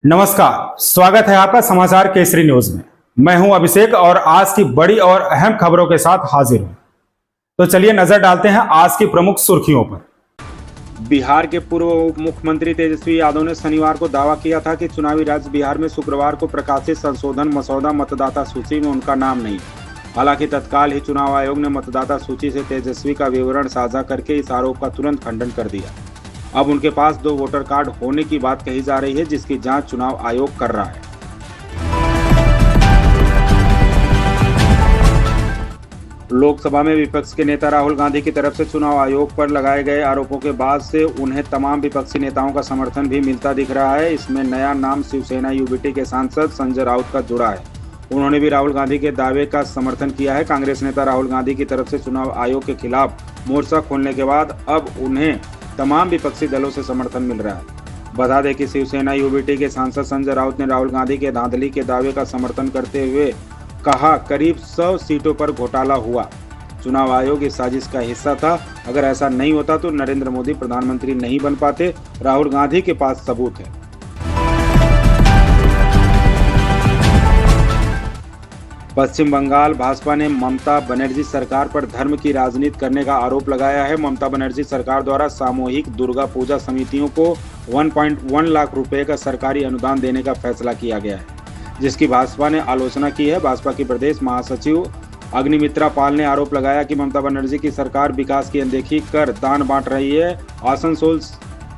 नमस्कार, स्वागत है आपका समाचार केसरी न्यूज में। मैं हूं अभिषेक और आज की बड़ी और अहम खबरों के साथ हाजिर हूं। तो चलिए नजर डालते हैं आज की प्रमुख सुर्खियों पर। बिहार के पूर्व उप मुख्यमंत्री तेजस्वी यादव ने शनिवार को दावा किया था कि चुनावी राज्य बिहार में शुक्रवार को प्रकाशित संशोधन मसौदा मतदाता सूची में उनका नाम नहीं। हालांकि तत्काल ही चुनाव आयोग ने मतदाता सूची से तेजस्वी का विवरण साझा करके इस आरोप का तुरंत खंडन कर दिया। अब उनके पास 2 वोटर कार्ड होने की बात कही जा रही है, जिसकी जांच चुनाव आयोग कर रहा है। लोकसभा में विपक्ष के नेता राहुल गांधी की तरफ से चुनाव आयोग पर लगाए गए आरोपों के बाद से उन्हें तमाम विपक्षी नेताओं का समर्थन भी मिलता दिख रहा है। इसमें नया नाम शिवसेना यूबीटी के सांसद संजय राउत का जुड़ा है। उन्होंने भी राहुल गांधी के दावे का समर्थन किया है। कांग्रेस नेता राहुल गांधी की तरफ से चुनाव आयोग के खिलाफ मोर्चा खोलने के बाद अब उन्हें तमाम विपक्षी दलों से समर्थन मिल रहा है। बता दें कि शिवसेना यूबीटी के सांसद संजय राउत ने राहुल गांधी के धांधली के दावे का समर्थन करते हुए कहा, करीब 100 सीटों पर घोटाला हुआ। चुनाव आयोग इस साजिश का हिस्सा था। अगर ऐसा नहीं होता तो नरेंद्र मोदी प्रधानमंत्री नहीं बन पाते। राहुल गांधी के पास सबूत है। पश्चिम बंगाल भाजपा ने ममता बनर्जी सरकार पर धर्म की राजनीति करने का आरोप लगाया है। ममता बनर्जी सरकार द्वारा सामूहिक दुर्गा पूजा समितियों को 1.1 लाख रुपए का सरकारी अनुदान देने का फैसला किया गया है, जिसकी भाजपा ने आलोचना की है। भाजपा की प्रदेश महासचिव अग्निमित्रा पाल ने आरोप लगाया कि ममता बनर्जी की सरकार विकास की अनदेखी कर दान बांट रही है। आसनसोल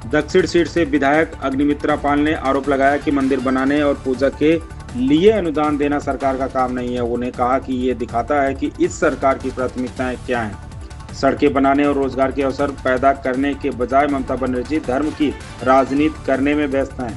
दक्षिण सीट से विधायक अग्निमित्रा पाल ने आरोप लगाया कि मंदिर बनाने और पूजा के लिए अनुदान देना सरकार का काम नहीं है। उन्हें कहा कि ये दिखाता है कि इस सरकार की प्राथमिकताएं क्या हैं। सड़कें बनाने और रोजगार के अवसर पैदा करने के बजाय ममता बनर्जी धर्म की राजनीति करने में व्यस्त हैं।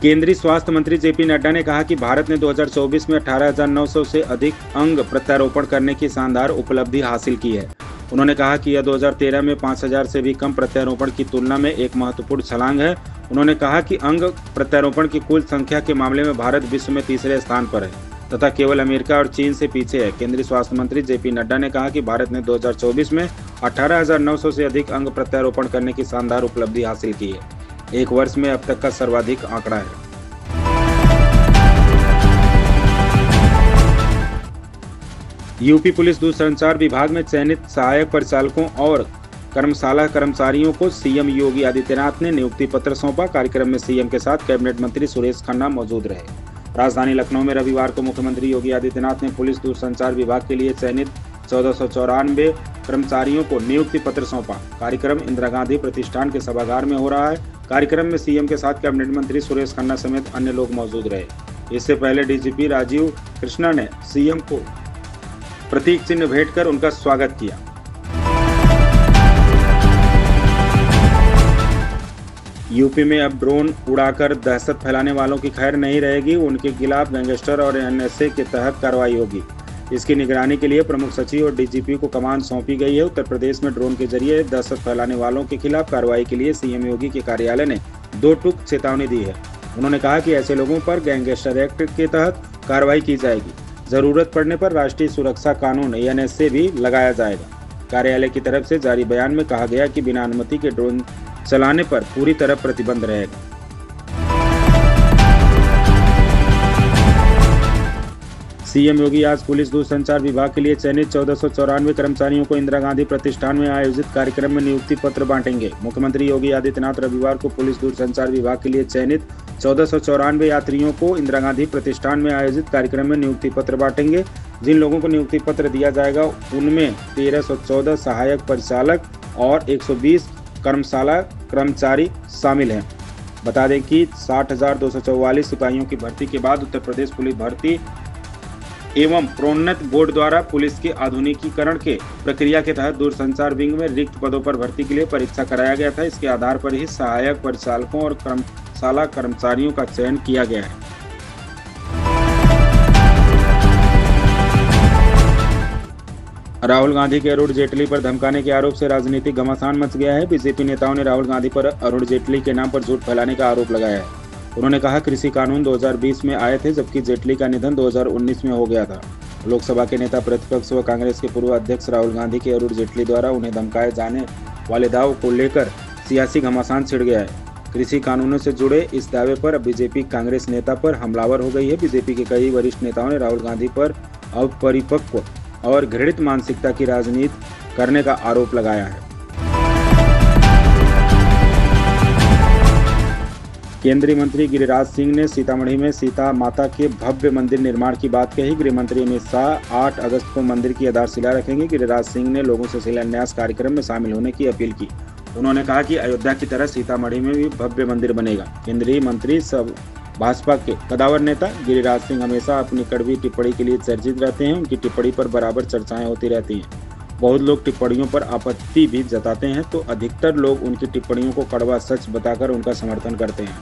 केंद्रीय स्वास्थ्य मंत्री जेपी नड्डा ने कहा कि भारत ने 2024 में 18,900 से अधिक अंग प्रत्यारोपण करने की शानदार उपलब्धि हासिल की है। उन्होंने कहा कि यह 2013 में 5,000 से भी कम प्रत्यारोपण की तुलना में एक महत्वपूर्ण छलांग है। उन्होंने कहा कि अंग प्रत्यारोपण की कुल संख्या के मामले में भारत विश्व में तीसरे स्थान पर है तथा केवल अमेरिका और चीन से पीछे है। केंद्रीय स्वास्थ्य मंत्री जेपी नड्डा ने कहा कि भारत ने 2024 में 18,900 से अधिक अंग प्रत्यारोपण करने की शानदार उपलब्धि हासिल की है। एक वर्ष में अब तक का सर्वाधिक आंकड़ा है। यूपी पुलिस दूरसंचार विभाग में चयनित सहायक परिचालकों और कर्मशाला कर्मचारियों को सीएम योगी आदित्यनाथ ने नियुक्ति पत्र सौंपा। कार्यक्रम में सीएम के साथ कैबिनेट मंत्री सुरेश खन्ना मौजूद रहे। राजधानी लखनऊ में रविवार को मुख्यमंत्री योगी आदित्यनाथ ने पुलिस दूरसंचार विभाग के लिए चयनित 1494 कर्मचारियों को नियुक्ति पत्र सौंपा। कार्यक्रम इंदिरा गांधी प्रतिष्ठान के सभागार में हो रहा है। कार्यक्रम में सीएम के साथ कैबिनेट मंत्री सुरेश खन्ना समेत अन्य लोग मौजूद रहे। इससे पहले डीजीपी राजीव कृष्णा ने सीएम को प्रतीक चिन्ह भेंट कर उनका स्वागत किया। यूपी में अब ड्रोन उड़ाकर दहशत फैलाने वालों की खैर नहीं रहेगी। उनके खिलाफ गैंगस्टर और एनएसए के तहत कार्रवाई होगी। इसकी निगरानी के लिए प्रमुख सचिव और डीजीपी को कमान सौंपी गई है। उत्तर प्रदेश में ड्रोन के जरिए दहशत फैलाने वालों के खिलाफ कार्रवाई के लिए सीएम योगी के कार्यालय ने 2 टूक चेतावनी दी है। उन्होंने कहा कि ऐसे लोगों पर गैंगस्टर एक्ट के तहत कार्रवाई की जाएगी। जरूरत पड़ने पर राष्ट्रीय सुरक्षा कानून एनएसए भी लगाया जाएगा। कार्यालय की तरफ से जारी बयान में कहा गया कि बिना अनुमति के ड्रोन चलाने पर पूरी तरह प्रतिबंध रहेगा। सीएम योगी आज पुलिस दूरसंचार विभाग के लिए चयनित 1494 कर्मचारियों को इंदिरा गांधी प्रतिष्ठान में आयोजित कार्यक्रम में नियुक्ति पत्र बांटेंगे। मुख्यमंत्री योगी आदित्यनाथ रविवार को पुलिस दूरसंचार विभाग के लिए चयनित 1494 यात्रियों को इंदिरा गांधी प्रतिष्ठान में आयोजित कार्यक्रम में नियुक्ति पत्र बांटेंगे। जिन लोगों को नियुक्ति पत्र दिया जाएगा उनमें 1314 सहायक परिचालक और 120 कर्मशाला कर्मचारी शामिल हैं। बता दें कि 60,244 सिपाहियों की भर्ती के बाद उत्तर प्रदेश पुलिस भर्ती एवं प्रोन्नत बोर्ड द्वारा पुलिस के आधुनिकीकरण के प्रक्रिया के तहत दूरसंचार विंग में रिक्त पदों पर भर्ती के लिए परीक्षा कराया गया था। इसके आधार पर ही सहायक परिचालकों और कर्मशाला कर्मचारियों का चयन किया गया है। राहुल गांधी के अरुण जेटली पर धमकाने के आरोप से राजनीतिक घमासान मच गया है। बीजेपी नेताओं ने राहुल गांधी पर अरुण जेटली के नाम पर झूठ फैलाने का आरोप लगाया है। उन्होंने कहा कृषि कानून 2020 में आए थे, जबकि जेटली का निधन 2019 में हो गया था। लोकसभा के नेता प्रतिपक्ष व कांग्रेस के पूर्व अध्यक्ष राहुल गांधी के अरुण जेटली द्वारा उन्हें धमकाए जाने वाले दाव को लेकर सियासी घमासान छिड़ गया है। कृषि कानूनों से जुड़े इस दावे पर अब बीजेपी कांग्रेस नेता पर हमलावर हो गई है। बीजेपी के कई वरिष्ठ नेताओं ने राहुल गांधी पर अपरिपक्व और घृणित मानसिकता की राजनीति करने का आरोप लगाया है। केंद्रीय मंत्री गिरिराज सिंह ने सीतामढ़ी में सीता माता के भव्य मंदिर निर्माण की बात कही। गृह मंत्री अमित शाह 8 अगस्त को मंदिर की आधारशिला रखेंगे। गिरिराज सिंह ने लोगों से शिलान्यास कार्यक्रम में शामिल होने की अपील की। उन्होंने कहा कि अयोध्या की तरह सीतामढ़ी में भी भव्य मंदिर बनेगा। केंद्रीय मंत्री सब भाजपा के कदावर नेता गिरिराज सिंह हमेशा अपनी कड़वी टिप्पणी के लिए चर्चित रहते हैं। उनकी टिप्पणी पर बराबर चर्चाएं होती रहती हैं। बहुत लोग टिप्पणियों पर आपत्ति भी जताते हैं तो अधिकतर लोग उनकी टिप्पणियों को कड़वा सच बताकर उनका समर्थन करते हैं।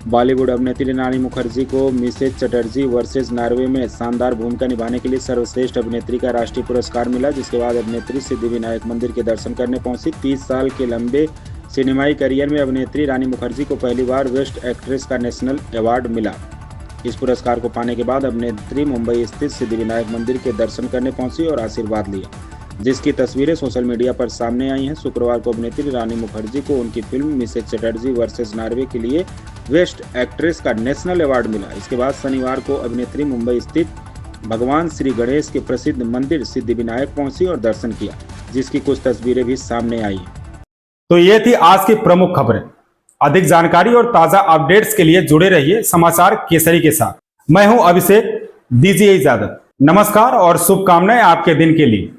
बॉलीवुड अभिनेत्री रानी मुखर्जी को मिसेज चटर्जी वर्सेस नॉर्वे में शानदार भूमिका निभाने के लिए सर्वश्रेष्ठ अभिनेत्री का राष्ट्रीय पुरस्कार मिला, जिसके बाद अभिनेत्री सिद्धिविनायक मंदिर के दर्शन करने पहुंची। 30 साल के लंबे सिनेमाई करियर में अभिनेत्री रानी मुखर्जी को पहली बार बेस्ट एक्ट्रेस का नेशनल अवार्ड मिला। इस पुरस्कार को पाने के बाद अभिनेत्री मुंबई स्थित सिद्धिविनायक मंदिर के दर्शन करने पहुंची और आशीर्वाद लिया, जिसकी तस्वीरें सोशल मीडिया पर सामने आई हैं। शुक्रवार को अभिनेत्री रानी मुखर्जी को उनकी film Mrs Chatterjee versus Norway के लिए बेस्ट एक्ट्रेस का नेशनल अवार्ड मिला। इसके बाद शनिवार को अभिनेत्री मुंबई स्थित भगवान श्री गणेश के प्रसिद्ध मंदिर सिद्धिविनायक पहुंची और दर्शन किया, जिसकी कुछ तस्वीरें भी सामने आई। तो ये थी आज की प्रमुख खबरें। अधिक जानकारी और ताजा अपडेट्स के लिए जुड़े रहिए समाचार केसरी के साथ। मैं हूं अभिषेक, दीजिए इजाजत। नमस्कार और शुभकामनाएं आपके दिन के लिए।